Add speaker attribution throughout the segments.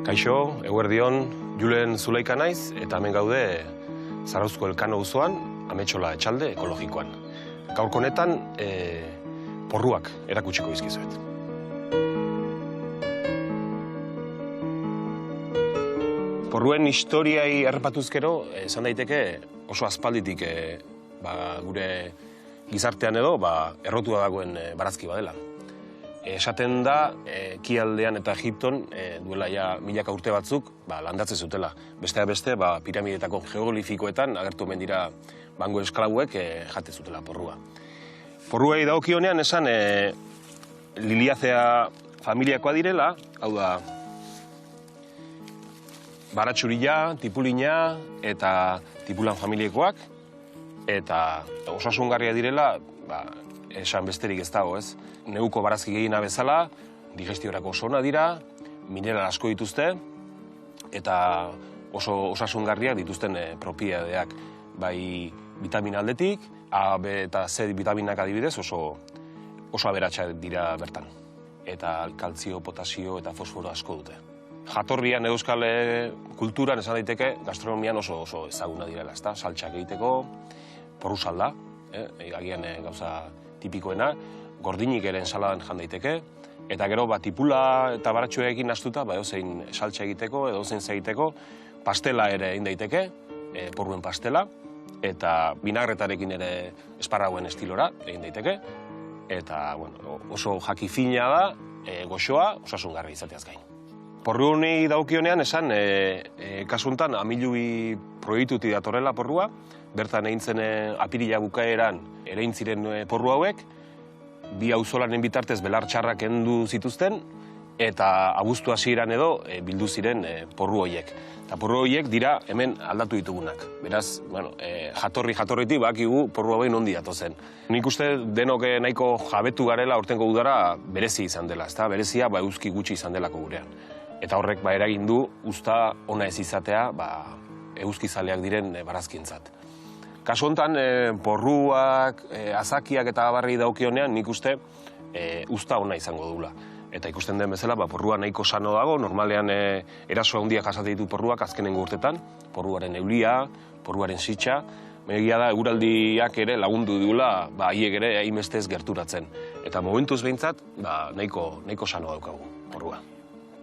Speaker 1: Kaixo, eguerdion, Julen Zulaika naiz, eta hemen gaude Zarauzko Elkano auzoan, Ametxola etxalde ekologikoan. Gaurko honetan, porruak erakutsiko dizkizuet. Porruen historiai errepatuz gero, esan daiteke oso aspalditik gure gizartean edo errotua dagoen barazki badela. Esaten da, Ekialdean eta Egipton duela ja milaka urte batzuk landatzen zutela. Besteak beste, piramidetako geoglifikoetan agertu omen dira bango esklabuek jate zutela porrua. Porruei dagokionean esan Liliacea familiakoa direla, hau da, baratxurila, tipulina eta tipulan familiakoak, eta osasungarria direla, esan besterik ez dago, ez? Neguko barazki gehiena bezala, digestiorako oso ona dira, mineral asko dituzte, eta oso osasungarriak dituzten propiedadeak, bai vitamina aldetik, A, B eta C vitaminak adibidez oso aberatsak dira bertan. Eta kaltzio, potasio eta fosforo asko dute. Jatorrian euskal kulturan esan daiteke, gastronomian oso ezaguna direla, ezta? Saltsak egiteko, porru salda, agian gauza tipikoena, gordinik ere ensaladan jan daiteke, eta gero tipula eta baratxuekin nahastuta edozein saltsa egiteko, edozein egiteko, pastela ere egin daiteke, porruen pastela, eta vinagretarekin ere esparragoen estilora egin daiteke, eta oso jakifina da, goxoa, osasungarri izateaz gain. Porru honi daukionean esan, kasuntan amilubi proiektutik datorrela porrua, bertan egin zen apirila bukaeran ere egin ziren porru hauek, bi auzolanen bitartez belar txarrak kendu zituzten, eta abuztu hasieran edo bildu ziren porru horiek. Eta porru horiek dira hemen aldatu ditugunak. Beraz, jatorritik bakigu porru hauek nondi datozen. Nik uste denok nahiko jabetu garela aurtengo udara berezi izan dela, ezta? Berezia eguzki gutxi izan delako gurean. Eta horrek eragin du usta ona ez izatea eguzkizaleak diren barazkientzat. Kasu honetan, porruak, azakiak eta abarri daukionean nik uste usta ona izango dugula. Eta ikusten den bezala, porrua nahiko sano dago, normalean eraso handiak jasate ditu porruak azkenengo urtetan, porruaren eulia, porruaren sitxa, egia da, eguraldiak ere lagundu digula, haiek ere hainbestez gerturatzen. Eta momentuz behintzat, nahiko sano daukagu porrua.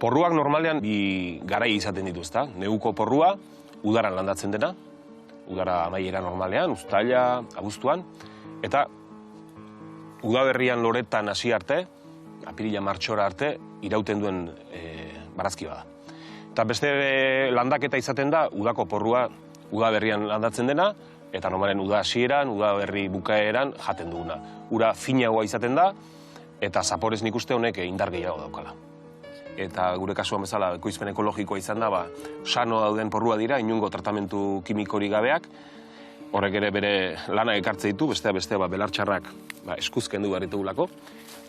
Speaker 1: Porruak normalean bi garai izaten ditu, ezta? Neguko porrua, udaran landatzen dena, udara amaiera normalean, uztaila, abuztuan, eta udaberrian loretan hasi arte, apirila martxora arte, irauten duen barazki bada. Eta beste landaketa izaten da, udako porrua udaberrian landatzen dena, eta normalen uda hasieran, udaberri bukaeran jaten duguna. Ura finagoa izaten da, eta zaporez nik uste honek indar gehiago daukala. Eta gure kasuan bezala ekoizpen ekologikoa izan da, sano dauden porrua dira, inungo tratamentu kimikorik gabeak, horrek ere bere lana ekartze ditu, bestea belartxarrak eskuzkendu behar ditugulako,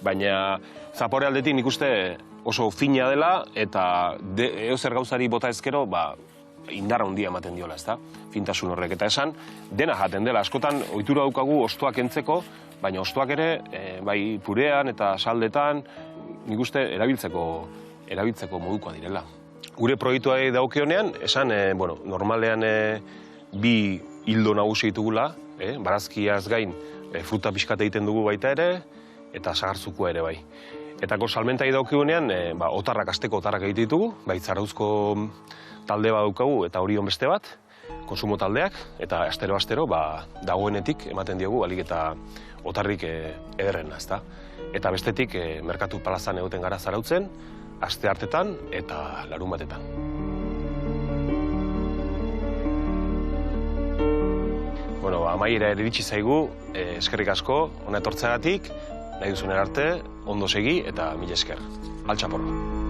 Speaker 1: baina zapore aldetik nik uste oso fina dela, eta eozer gauzari bota ezkero, indarra handia ematen diola, ezta? Fintasun horrek. Eta esan, dena jaten dela, askotan ohitura daukagu ostoak entzeko, baina ostoak ere, bai purean eta saldetan, nik uste erabiltzeko modukoa direla. Gure proiektuari daukionean, esan, normalean bi hildo nagusi ditugula, barazkiaz gain fruta pixkat egiten dugu baita ere, eta sagartzukoa ere bai. Eta salmentai daukionean, otarrak asteko otarrak egite ditugu, bai Zarauzko talde bat daukagu eta Orion beste bat, konsumo taldeak, eta astero dagoenetik ematen diogu, alik eta otarrik ederrena, ezta? Eta bestetik, merkatu plazan egoten gara Zarautzen, aste hartetan eta larun batetan. Amaiera iritsi zaigu, eskerrik asko, hona etortzeagatik, nahi duzunen arte, ondo segi eta mila esker. Altxa porro.